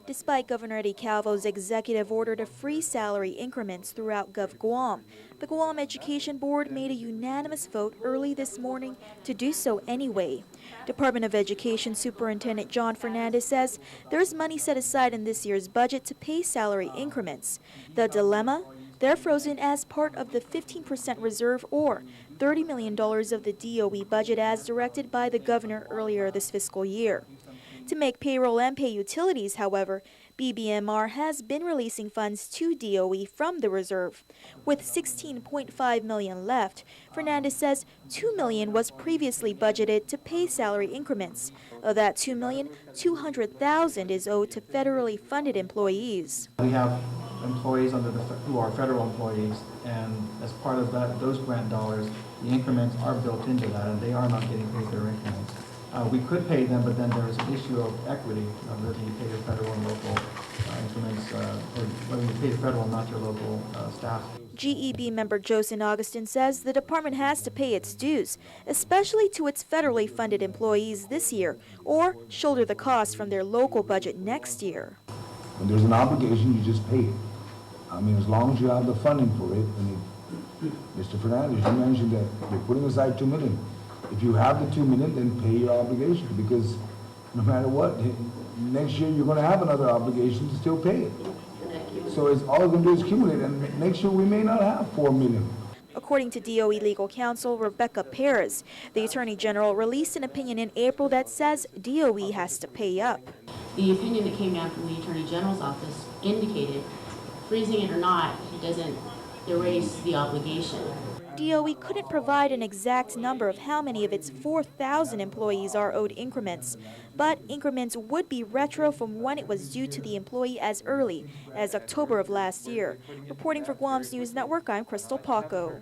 Despite Governor Eddie Calvo's executive order to freeze salary increments throughout Gov Guam, the Guam Education Board made a unanimous vote early this morning to do so anyway. Department of Education Superintendent John Fernandez says there's money set aside in this year's budget to pay salary increments. The dilemma? They're frozen as part of the 15% reserve or $30 million of the DOE budget as directed by the governor earlier this fiscal year. To make payroll and pay utilities, however, BBMR has been releasing funds to DOE from the reserve. With $16.5 million left, Fernandez says $2 million was previously budgeted to pay salary increments. Of that $2 million, $200,000 is owed to federally funded employees. We have employees who are federal employees, and as part of those grant dollars, the increments are built into that, and they are not getting paid their increments. We could pay them, but then there's an issue of equity, whether you pay your federal and local increments, or whether you pay the federal and not your local staff. GEB member Josen Augustin says the department has to pay its dues, especially to its federally funded employees this year, or shoulder the cost from their local budget next year. When there's an obligation, you just pay it. I mean, as long as you have the funding for it. And Mr. Fernandez, you mentioned that you're putting aside $2 million. If you have the $2 million, then pay your obligation, because no matter what, next year you're going to have another obligation to still pay it. So it's all we're going to do is accumulate, and next year we may not have $4 million. According to DOE legal counsel Rebecca Perez, the Attorney General released an opinion in April that says DOE has to pay up. The opinion that came down from the Attorney General's office indicated, freezing it or not, it doesn't erase the obligation. DOE couldn't provide an exact number of how many of its 4,000 employees are owed increments, but increments would be retro from when it was due to the employee as early as October of last year. Reporting for Guam's News Network, I'm Crystal Paco.